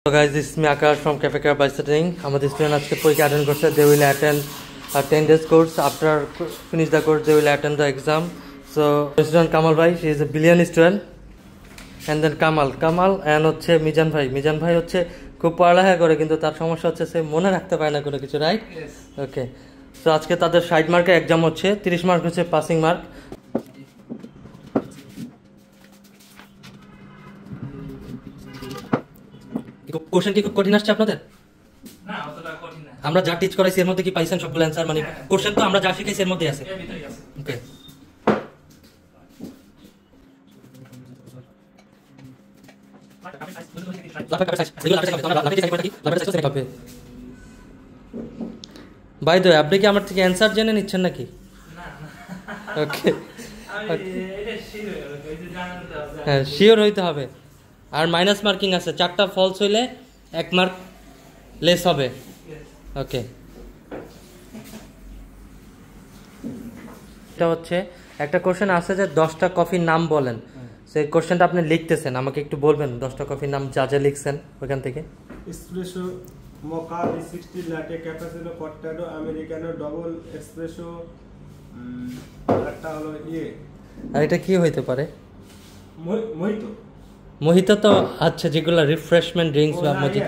So guys, this is me Akash from Cafe Car by Studying. আমাদের student আজকে পরীক্ষা attend করছে. They will attend a 10 days course. After finish the course, they will attend the exam. So student Kamal bhai, she is a brilliant student. And then Kamal and হচ্ছে মিজান ভাই হচ্ছে খুব পড়ালেখা করে, কিন্তু তার সমস্যা হচ্ছে সে মনে রাখতে পারে না কোনো কিছু, রাইট? ওকে, সো আজকে তাদের 60 মার্কের এক্সাম হচ্ছে, 30 মার্ক হচ্ছে পাসিং মার্ক. কোশ্চেন কি খুব কঠিন আসছে আপনাদের? না, অতটা কঠিন না. আমরা যা টিচ করাইছি এর মধ্যে কি পাইছেন সবগুলো অ্যানসার? মানে কোশ্চেন তো আমরা যা শিখাইছি এর মধ্যে আছে. ওকে, বাই দ্য ওয়ে, আপনি কি আমার থেকে অ্যানসার জেনে নিচ্ছেন নাকি? ওকে, হ্যাঁ, শিওর হইতে হবে. আর মাইনাস মার্কিং আছে, 4টা ফলস হইলে 1 মার্ক লেস হবে. ওকে, এটা হচ্ছে একটা কোশ্চেন আছে যে 10টা কফির নাম বলেন. সেই কোশ্চেনটা আপনি লিখতেছেন, আমাকে একটু বলবেন 10টা কফির নাম যা যা লিখছেন ওইখান থেকে. Espresso, mocha, V60, latte, cappuccino, cortado, americano, double espresso, একটা হলো আর এটা কি হইতে পারে? মোহিতো. মোহিতো তো আচ্ছা, যেগুলো রিফ্রেশমেন্ট ড্রিঙ্কস বা মজিত.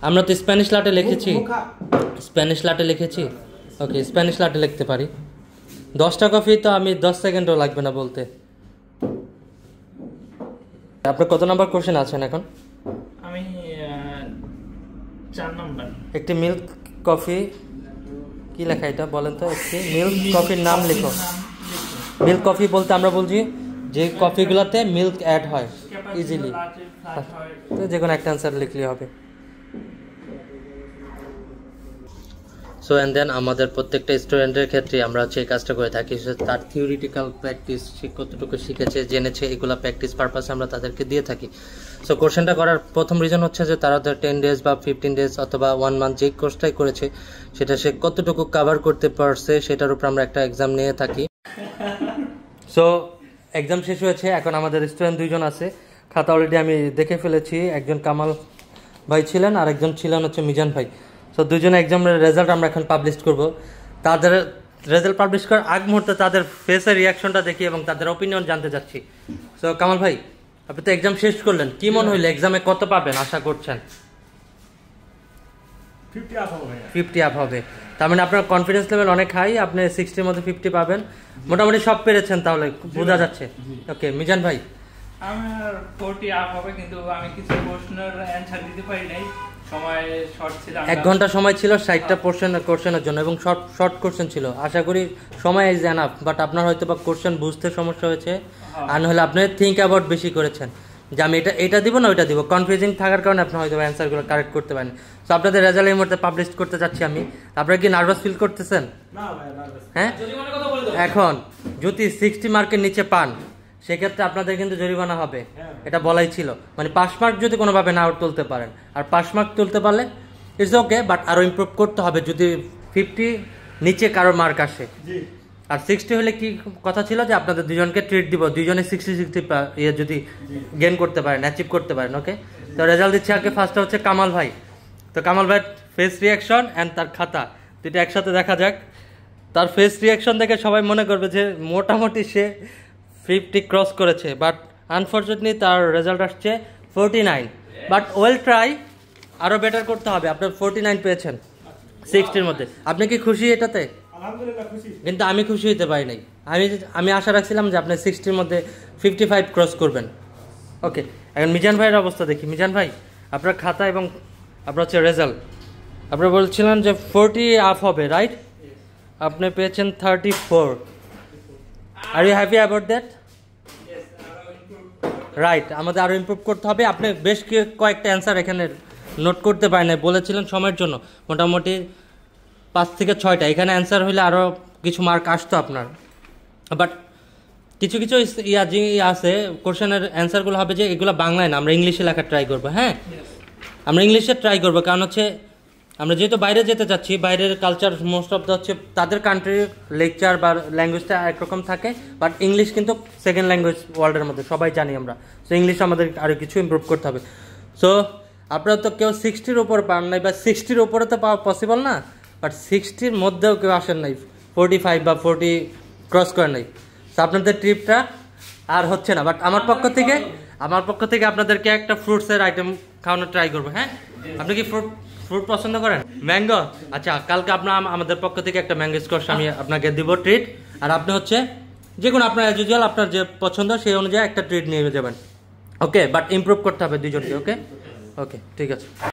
আমরা তো স্প্যানিশ লাটে লিখেছি. ওকে, স্প্যানিশ লাটে লিখতে পারি. 10টা কফি তো আমি 10 সেকেন্ডও লাগবে না বলতে. আপনার কত নাম্বার কোশ্চেন আছেন এখন? আমি 4 নাম্বার. একটি মিল্ক কফি কি লেখা এটা বলেন তো? একটি মিল্ক কফির নাম লিখো. মিল্ক কফি বলতে আমরা বলছি যে কফিগুলোতে মিল্ক অ্যাড হয় ইজিলি. তো যে কোনো একটা অ্যান্সার লিখলেই হবে. সো অ্যান্ড দেন আমাদের প্রত্যেকটা স্টুডেন্টের ক্ষেত্রে আমরা হচ্ছে এই কাজটা করে থাকি. তার থিওরিটিক্যাল প্র্যাকটিস, সে কতটুকু শিখেছে জেনেছে, এগুলো প্র্যাকটিস পারপাসে আমরা তাদেরকে দিয়ে থাকি. সো কোর্সটা করার প্রথম রিজন হচ্ছে যে তারা 10 ডেজ বা 15 ডেজ অথবা 1 মান্থ যেই কোর্সটাই করেছে সেটা সে কতটুকু কভার করতে পারছে সেটার উপর আমরা একটা এক্সাম নিয়ে থাকি. সো এক্সাম শেষ হয়েছে, এখন আমাদের স্টুডেন্ট 2জন আছে. খাতা অলরেডি আমি দেখে ফেলেছি. একজন কামাল ভাই ছিলেন আর একজন ছিলেন হচ্ছে মিজান ভাই. সো 2জনের এক্সামের রেজাল্ট আমরা এখন পাবলিশ করব. তাদের রেজাল্ট পাবলিশ করার আগ মুহূর্তে তাদের ফেসের রিয়াকশনটা দেখি এবং তাদের অপিনিয়ন জানতে চাচ্ছি. সো কামাল ভাই, আপনি তো এক্সাম শেষ করলেন, কি মনে হইলো এক্সামে কত পাবেন আশা করছেন? 50 আপ হবে. তার মানে আপনার কনফিডেন্স লেভেল অনেক হাই, আপনি 60-র মধ্যে 50 পাবেন. মোটামুটি সব পেরেছেন তাহলে, বোঝা যাচ্ছে. ওকে, মিজান ভাই? আমার 40 আপ হবে, কিন্তু আমি কিছু প্রশ্নের অ্যানসার দিতে পারি নাই, সময় শর্ট ছিল. 1 ঘন্টা সময় ছিল 60টা কোশ্চেনের জন্য এবং শর্ট কোশ্চেন ছিল. আশা করি সময় ইজ এনাফ, বাট আপনার হয়তো বা কোশ্চেন বুঝতে সমস্যা হয়েছে, আর নাহলে আপনি থিঙ্ক অ্যাবাউট বেশি করেছেন যে আমি এটা দিব না ওইটা দিব. কনফিউজিং থাকার কারণে আপনি হয়তো অ্যান্সারগুলো কারেক্ট করতে পারেন. তো আপনাদের রেজাল্ট এই মুহূর্তে পাবলিশ করতে চাচ্ছি আমি. আপনারা কি নার্ভাস ফিল করতেছেন? হ্যাঁ, এখন যদি 60 মার্কের নিচে পান সেক্ষেত্রে আপনাদের কিন্তু জরিমানা হবে, এটা বলাই ছিল. মানে 5 মার্ক যদি কোনোভাবে না তুলতে পারেন, আর 5 মার্ক তুলতে পারলে ইটস ওকে, বাট আরও ইমপ্রুভ করতে হবে যদি 50 নিচে কারো মার্ক আসে. আর 60 হলে কি কথা ছিল যে আপনাদের 2জনকে ট্রিট দিব, 2জনে 60 যদি গেইন করতে পারেন, অ্যাচিভ করতে পারেন. ওকে, তো রেজাল্ট দিচ্ছে আগে. ফার্স্টটা হচ্ছে কামাল ভাই. তো কামাল ভাই ফেস রিয়াকশন অ্যান্ড তার খাতা দুটো একসাথে দেখা যাক. তার ফেস রিয়াকশন দেখে সবাই মনে করবে যে মোটামুটি সে 50 ক্রস করেছে, বাট আনফর্চুনেটলি তার রেজাল্ট আসছে 49. বাট ওয়েল ট্রাই, আরও বেটার করতে হবে. আপনার 49 পেয়েছেন 60-র মধ্যে. আপনি কি খুশি এটাতে? কিন্তু আমি খুশি হতে পারি নাই. আমি আশা রাখছিলাম যে আপনি 60-র মধ্যে 55 ক্রস করবেন. ওকে, এখন মিজান ভাইয়ের অবস্থা দেখি. মিজান ভাই, আপনার খাতা এবং আপনার হচ্ছে রেজাল্ট, আপনারা বলছিলেন যে 40 আপ হবে, রাইট? আপনি পেয়েছেন 34. Are you happy about that? Right, আমাদের আরও ইমপ্রুভ করতে হবে. আপনি বেশ কয়েকটা অ্যান্সার এখানে নোট করতে পারেন না, বলেছিলেন সময়ের জন্য. মোটামুটি 5 থেকে 6টা এখানে অ্যান্সার হলে আরও কিছু মার্ক আসতো আপনার. বাট কিছু আছে কোশ্চেনের অ্যান্সারগুলো হবে যে এগুলো বাংলায় না, আমরা ইংলিশে লেখা ট্রাই করবো. হ্যাঁ, আমরা ইংলিশে ট্রাই করবো, কারণ হচ্ছে আমরা যেহেতু বাইরে যেতে চাচ্ছি, বাইরের কালচার মোস্ট অফ দ্য হচ্ছে তাদের কান্ট্রির লেকচার বা ল্যাঙ্গুয়েজটা একরকম থাকে, বাট ইংলিশ কিন্তু সেকেন্ড ল্যাঙ্গুয়েজ ওয়ার্ল্ডের মধ্যে সবাই জানি আমরা. সো ইংলিশ আমাদের আরও কিছু ইমপ্রুভ করতে হবে. সো আপনারা তো কেউ 60-র উপর পান নাই বা 60-র উপরে তো পাওয়া পসিবল না, বাট 60-র মধ্যেও কেউ আসেন নাই, 45 বা 40 ক্রস করেন নাই। তো আপনাদের ট্রিপটা আর হচ্ছে না, বাট আমার পক্ষ থেকে আপনাদেরকে একটা ফ্রুটসের আইটেম খাওয়ানোর ট্রাই করবো। হ্যাঁ, আপনি কি ফ্রুট পছন্দ করেন? ম্যাঙ্গো? আচ্ছা, কালকে আপনার আমাদের পক্ষ থেকে একটা ম্যাঙ্গো স্কোয়াশ আমি আপনাকে দিব ট্রিট, আর আপনি হচ্ছে যে কোনো আপনার অ্যাজ ইউজুয়াল আপনার যে পছন্দ সেই অনুযায়ী একটা ট্রিট নিয়ে যাবেন। ওকে, বাট ইমপ্রুভ করতে হবে দুজনকে। ওকে ওকে, ঠিক আছে।